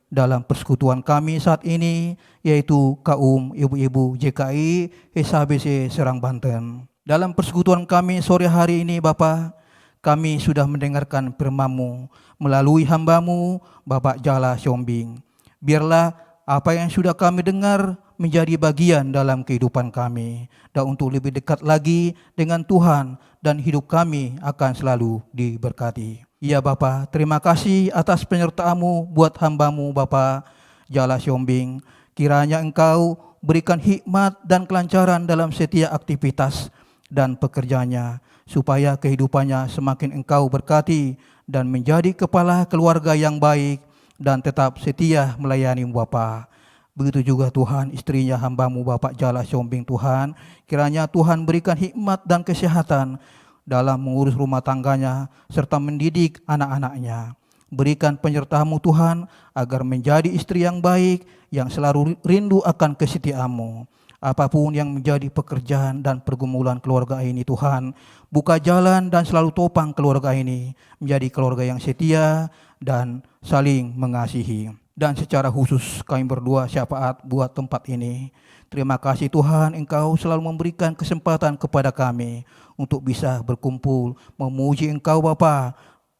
dalam persekutuan kami saat ini, yaitu kaum ibu-ibu JKI SHBC Serang Banten. Dalam persekutuan kami sore hari ini Bapa, kami sudah mendengarkan firman-Mu melalui hamba-Mu Bapak Jala Siombing. Biarlah apa yang sudah kami dengar menjadi bagian dalam kehidupan kami, dan untuk lebih dekat lagi dengan Tuhan, dan hidup kami akan selalu diberkati. Ya Bapa, terima kasih atas penyertaan-Mu buat hamba-Mu Bapa Jala Siombing. Kiranya Engkau berikan hikmat dan kelancaran dalam setiap aktivitas dan pekerjaannya, supaya kehidupannya semakin Engkau berkati dan menjadi kepala keluarga yang baik dan tetap setia melayani Bapa. Begitu juga Tuhan istrinya hamba-Mu Bapak Jala Siombing Tuhan. Kiranya Tuhan berikan hikmat dan kesehatan dalam mengurus rumah tangganya serta mendidik anak-anaknya. Berikan penyertaan-Mu Tuhan agar menjadi istri yang baik yang selalu rindu akan kesetiaan-Mu. Apapun yang menjadi pekerjaan dan pergumulan keluarga ini Tuhan, buka jalan dan selalu topang keluarga ini menjadi keluarga yang setia dan saling mengasihi. Dan secara khusus kami berdua syafaat buat tempat ini. Terima kasih Tuhan, Engkau selalu memberikan kesempatan kepada kami untuk bisa berkumpul, memuji Engkau Bapa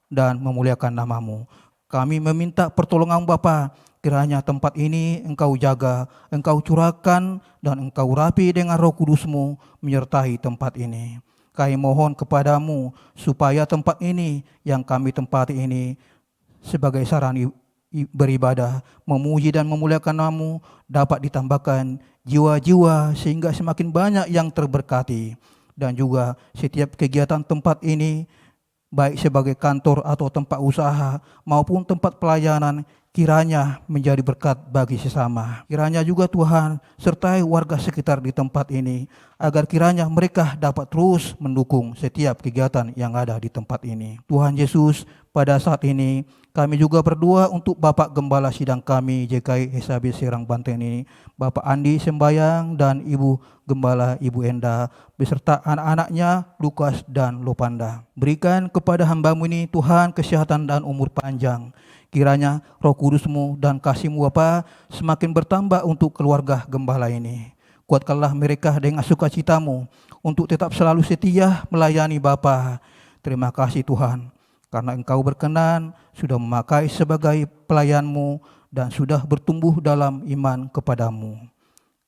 dan memuliakan nama-Mu. Kami meminta pertolongan Bapa, kiranya tempat ini Engkau jaga, Engkau curahkan dan Engkau rapi dengan Roh Kudus-Mu menyertai tempat ini. Kami mohon kepadamu supaya tempat ini yang kami tempati ini sebagai sarana beribadah, memuji dan memuliakan nama-Mu dapat ditambahkan jiwa-jiwa sehingga semakin banyak yang terberkati. Dan juga setiap kegiatan tempat ini, baik sebagai kantor atau tempat usaha maupun tempat pelayanan, kiranya menjadi berkat bagi sesama. Kiranya juga Tuhan sertai warga sekitar di tempat ini, agar kiranya mereka dapat terus mendukung setiap kegiatan yang ada di tempat ini. Tuhan Yesus, pada saat ini kami juga berdoa untuk Bapak Gembala Sidang kami JKI SHB Serang Banten ini, Bapak Andi Sembayang dan Ibu Gembala Ibu Enda beserta anak-anaknya Lukas dan Lopanda. Berikan kepada hamba-Mu ini Tuhan kesehatan dan umur panjang. Kiranya Roh Kudus-Mu dan kasih-Mu Bapa semakin bertambah untuk keluarga gembala ini. Kuatkanlah mereka dengan sukacita-Mu untuk tetap selalu setia melayani Bapa. Terima kasih Tuhan, karena Engkau berkenan sudah memakai sebagai pelayan-Mu dan sudah bertumbuh dalam iman kepada-Mu.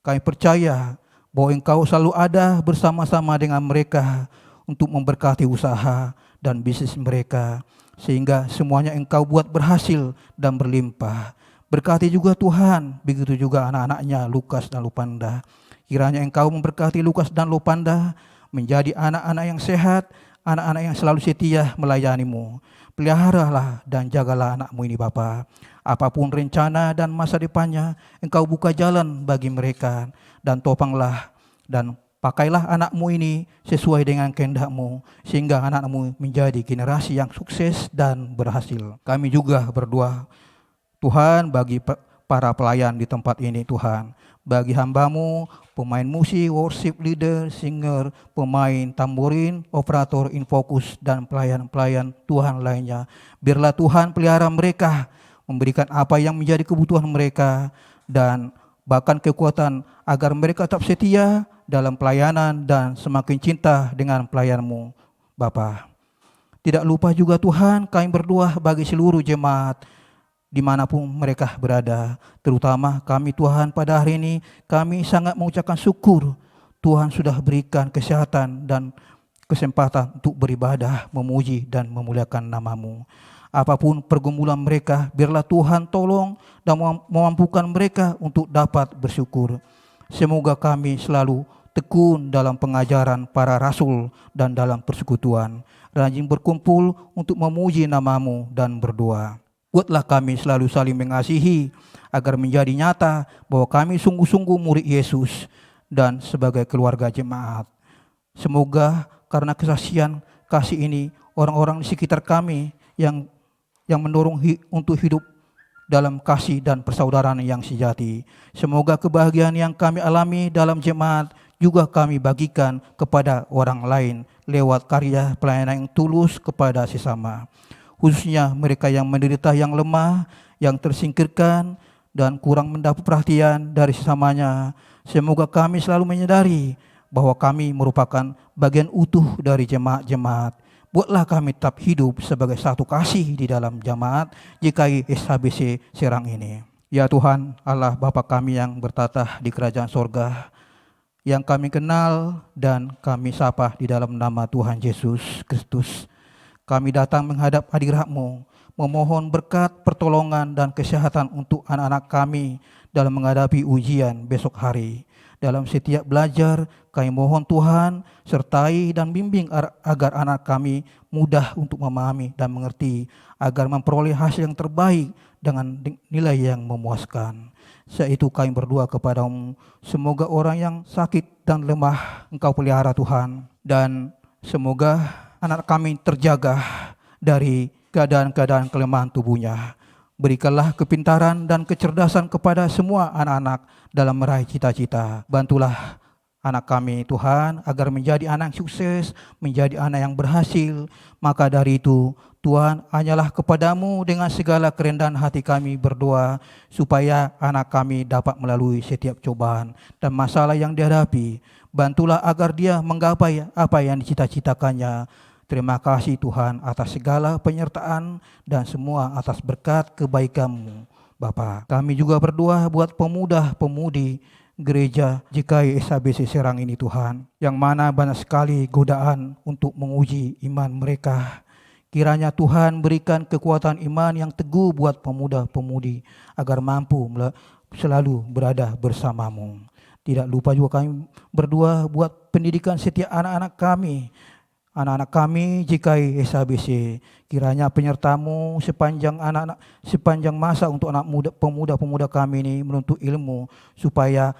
Kami percaya bahwa Engkau selalu ada bersama-sama dengan mereka untuk memberkati usaha dan bisnis mereka, sehingga semuanya Engkau buat berhasil dan berlimpah. Berkati juga Tuhan, begitu juga anak-anaknya Lukas dan Lopanda. Kiranya Engkau memberkati Lukas dan Lopanda menjadi anak-anak yang sehat, anak-anak yang selalu setia melayani-Mu. Peliharalah dan jagalah anak-Mu ini Bapa. Apapun rencana dan masa depannya, Engkau buka jalan bagi mereka, dan topanglah dan pakailah anak-Mu ini sesuai dengan kehendak-Mu, sehingga anak-Mu menjadi generasi yang sukses dan berhasil. Kami juga berdoa Tuhan bagi para pelayan di tempat ini Tuhan, bagi hamba-Mu, pemain musik, worship leader, singer, pemain tamborin, operator infocus, dan pelayan-pelayan Tuhan lainnya. Biarlah Tuhan pelihara mereka, memberikan apa yang menjadi kebutuhan mereka, dan bahkan kekuatan agar mereka tetap setia dalam pelayanan dan semakin cinta dengan pelayan-Mu Bapa. Tidak lupa juga Tuhan, kami berdoa bagi seluruh jemaat dimanapun mereka berada, terutama kami Tuhan pada hari ini, kami sangat mengucapkan syukur Tuhan sudah berikan kesehatan dan kesempatan untuk beribadah, memuji dan memuliakan nama-Mu. Apapun pergumulan mereka, biarlah Tuhan tolong dan memampukan mereka untuk dapat bersyukur. Semoga kami selalu tekun dalam pengajaran para rasul dan dalam persekutuan, rajin berkumpul untuk memuji nama-Mu dan berdoa. Buatlah kami selalu saling mengasihi, agar menjadi nyata bahwa kami sungguh-sungguh murid Yesus dan sebagai keluarga jemaat. Semoga karena kesaksian kasih ini, orang-orang di sekitar kami yang mendorong untuk hidup dalam kasih dan persaudaraan yang sejati. Semoga kebahagiaan yang kami alami dalam jemaat juga kami bagikan kepada orang lain lewat karya pelayanan yang tulus kepada sesama. Khususnya mereka yang menderita, yang lemah, yang tersingkirkan dan kurang mendapat perhatian dari sesamanya. Semoga kami selalu menyadari bahwa kami merupakan bagian utuh dari jemaat-jemaat. Buatlah kami tetap hidup sebagai satu kasih di dalam jemaat GKI SHBC Serang ini. Ya Tuhan Allah Bapa kami yang bertatah di kerajaan sorga, yang kami kenal dan kami sapa di dalam nama Tuhan Yesus Kristus. Kami datang menghadap hadirat-Mu, memohon berkat, pertolongan dan kesehatan untuk anak-anak kami dalam menghadapi ujian besok hari. Dalam setiap belajar, kami mohon Tuhan sertai dan bimbing agar anak kami mudah untuk memahami dan mengerti, agar memperoleh hasil yang terbaik dengan nilai yang memuaskan. Setelah itu kami berdoa kepada-Mu, semoga orang yang sakit dan lemah Engkau pelihara Tuhan, dan semoga anak kami terjaga dari keadaan-keadaan kelemahan tubuhnya. Berikanlah kepintaran dan kecerdasan kepada semua anak-anak dalam meraih cita-cita. Bantulah anak kami Tuhan agar menjadi anak yang sukses, menjadi anak yang berhasil. Maka dari itu Tuhan, hanyalah kepada-Mu dengan segala kerendahan hati kami berdoa, supaya anak kami dapat melalui setiap cobaan dan masalah yang dihadapi. Bantulah agar dia menggapai apa yang dicita-citakannya. Terima kasih Tuhan atas segala penyertaan dan semua atas berkat kebaikan-Mu Bapa. Kami juga berdoa buat pemuda-pemudi gereja GKI SHBC Serang ini Tuhan, yang mana banyak sekali godaan untuk menguji iman mereka. Kiranya Tuhan berikan kekuatan iman yang teguh buat pemuda-pemudi agar mampu selalu berada bersama-Mu. Tidak lupa juga kami berdoa buat pendidikan setiap anak-anak kami. Anak-anak kami GKI SHBC, kiranya penyerta-Mu sepanjang masa untuk anak muda, pemuda-pemuda kami ini menuntut ilmu, supaya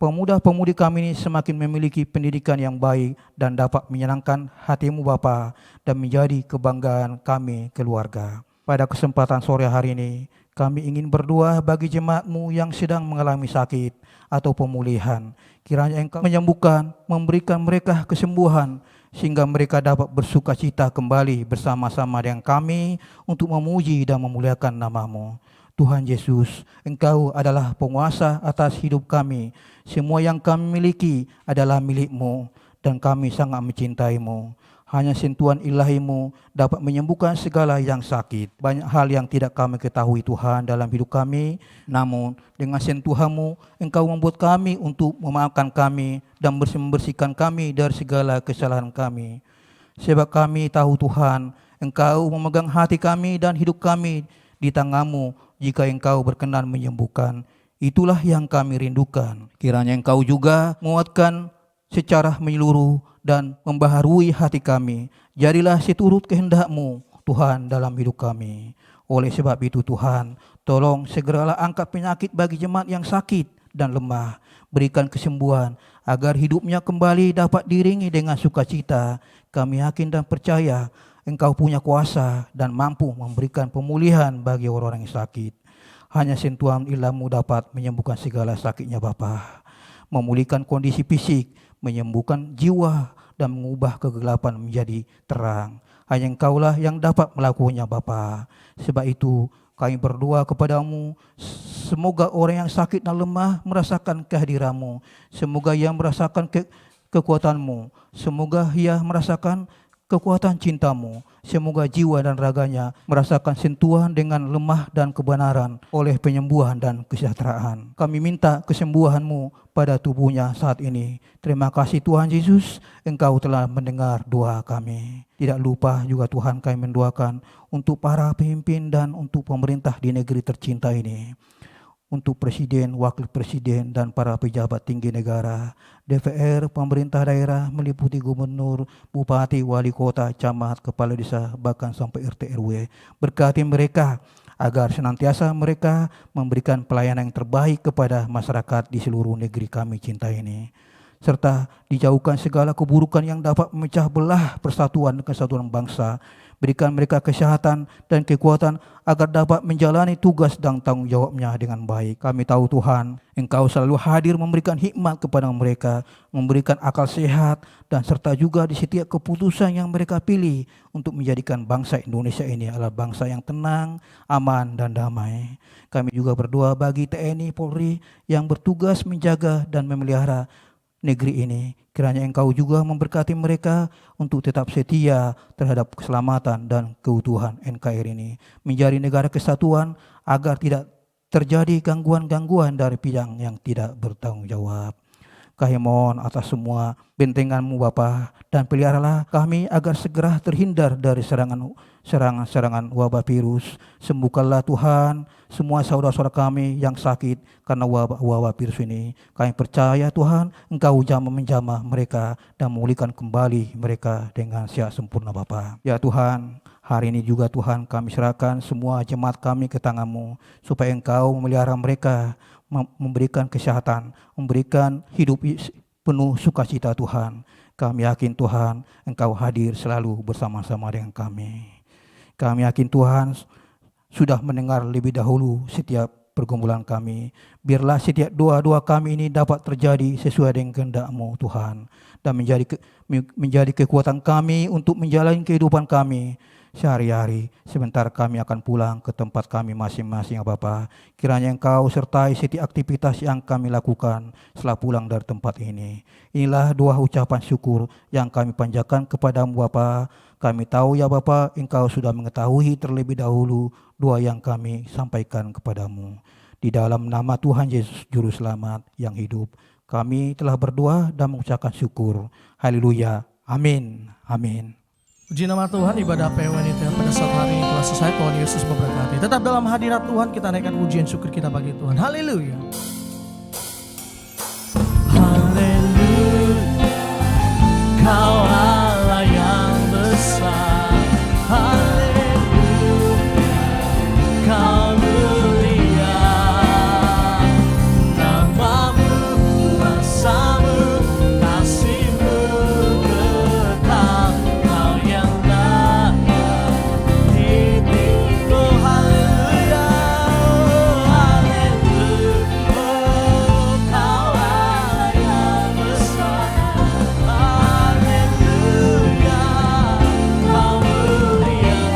pemuda-pemudi kami ini semakin memiliki pendidikan yang baik dan dapat menyenangkan hati-Mu Bapa dan menjadi kebanggaan kami keluarga. Pada kesempatan sore hari ini, kami ingin berdoa bagi jemaat-Mu yang sedang mengalami sakit atau pemulihan. Kiranya Engkau menyembuhkan, memberikan mereka kesembuhan, sehingga mereka dapat bersuka cita kembali bersama-sama dengan kami untuk memuji dan memuliakan nama-Mu. Tuhan Yesus, Engkau adalah penguasa atas hidup kami. Semua yang kami miliki adalah milik-Mu, dan kami sangat mencintai-Mu. Hanya sentuhan ilahi-Mu dapat menyembuhkan segala yang sakit. Banyak hal yang tidak kami ketahui Tuhan dalam hidup kami. Namun dengan sentuhan-Mu, Engkau membuat kami untuk memaafkan kami dan membersihkan kami dari segala kesalahan kami. Sebab kami tahu Tuhan, Engkau memegang hati kami dan hidup kami di tangan-Mu. Jika Engkau berkenan menyembuhkan, itulah yang kami rindukan. Kiranya Engkau juga menguatkan secara menyeluruh dan membaharui hati kami. Jadilah seturut kehendak-Mu Tuhan dalam hidup kami. Oleh sebab itu Tuhan, tolong segeralah angkat penyakit bagi jemaat yang sakit dan lemah. Berikan kesembuhan agar hidupnya kembali dapat diiringi dengan sukacita. Kami yakin dan percaya Engkau punya kuasa dan mampu memberikan pemulihan bagi orang-orang yang sakit. Hanya sentuhan ilmu dapat menyembuhkan segala sakitnya Bapa, memulihkan kondisi fisik, menyembuhkan jiwa dan mengubah kegelapan menjadi terang. Hanya Engkaulah yang dapat melakukannya Bapa. Sebab itu kami berdoa kepada-Mu, semoga orang yang sakit dan lemah merasakan kehadiran-Mu. Semoga ia merasakan kekuatan-Mu. Semoga ia merasakan kekuatan cinta-Mu. Semoga jiwa dan raganya merasakan sentuhan dengan lemah dan kebenaran oleh penyembuhan dan kesejahteraan. Kami minta kesembuhan-Mu pada tubuhnya saat ini. Terima kasih Tuhan Yesus, Engkau telah mendengar doa kami. Tidak lupa juga Tuhan kami mendoakan untuk para pemimpin dan untuk pemerintah di negeri tercinta ini. untuk presiden, wakil presiden, dan para pejabat tinggi negara, DPR, pemerintah daerah meliputi gubernur, bupati, wali kota, camat, kepala desa, bahkan sampai RT RW. Berkati mereka agar senantiasa mereka memberikan pelayanan yang terbaik kepada masyarakat di seluruh negeri kami cinta ini, serta dijauhkan segala keburukan yang dapat memecah belah persatuan dan kesatuan bangsa. Berikan mereka kesehatan dan kekuatan agar dapat menjalani tugas dan tanggung jawabnya dengan baik. Kami tahu Tuhan, Engkau selalu hadir memberikan hikmat kepada mereka, memberikan akal sehat, dan serta juga di setiap keputusan yang mereka pilih untuk menjadikan bangsa Indonesia ini adalah bangsa yang tenang, aman, dan damai. Kami juga berdoa bagi TNI Polri yang bertugas menjaga dan memelihara negeri ini. Kiranya Engkau juga memberkati mereka untuk tetap setia terhadap keselamatan dan keutuhan NKRI ini, menjadi negara kesatuan agar tidak terjadi gangguan-gangguan dari pihak yang tidak bertanggung jawab. Kami mohon atas semua bentengan-Mu Bapa, dan peliharalah kami agar segera terhindar dari serangan wabah virus. Sembuhkanlah Tuhan semua saudara-saudara kami yang sakit karena wabah virus ini. Kami percaya Tuhan, Engkau menjamah mereka dan memulihkan kembali mereka dengan sehat sempurna Bapa. Ya Tuhan, hari ini juga Tuhan kami serahkan semua jemaat kami ke tangan-Mu, supaya Engkau memelihara mereka, memberikan kesehatan, memberikan hidup penuh sukacita Tuhan. Kami yakin Tuhan, Engkau hadir selalu bersama-sama dengan kami. Kami yakin Tuhan sudah mendengar lebih dahulu setiap pergumulan kami. Biarlah setiap doa-doa kami ini dapat terjadi sesuai dengan kehendak-Mu Tuhan, dan menjadi kekuatan kami untuk menjalani kehidupan kami sehari-hari. Sebentar kami akan pulang ke tempat kami masing-masing ya Bapa. Kiranya Engkau sertai setiap aktivitas yang kami lakukan setelah pulang dari tempat ini. Inilah doa ucapan syukur yang kami panjatkan kepadamu Bapa. Kami tahu ya Bapa, Engkau sudah mengetahui terlebih dahulu doa yang kami sampaikan kepadamu. Di dalam nama Tuhan Yesus Juru Selamat yang hidup, kami telah berdoa dan mengucapkan syukur. Haleluya. Amin. Amin. Puji nama Tuhan, ibadah PWN itu pada saat hari ini telah selesai. Tuhan Yesus memberkati. Tetap dalam hadirat Tuhan, kita naikkan pujian syukur kita bagi Tuhan. Haleluya. Haleluya. Kau Allah yang besar. Haleluya. Kau mulia. Namamu, kuasamu, kasih-Mu kekal. Kau yang layak ditinggu. Haleluya. Haleluya. Oh, Kau Allah yang besar. Haleluya. Kau mulia.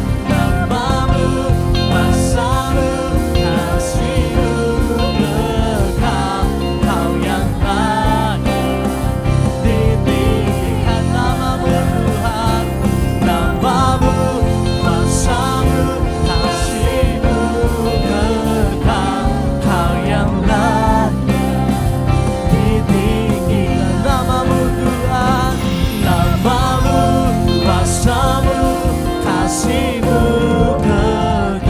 Namamu, kuasamu, kasih-Mu kekal. Kau yang layak ditinggikan. Namamu Tuhan, namamu, kuasamu, kasih-Mu kekal. Kau yang layak ditinggikan. Namamu Tuhan, namamu, kuasamu, kasih-Mu kekal.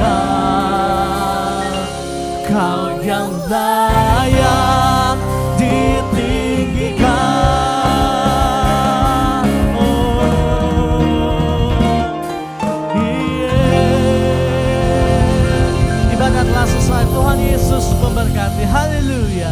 Kau yang layak ditinggikan. Ibadah telah selesai. Tuhan Yesus memberkati. Haleluya.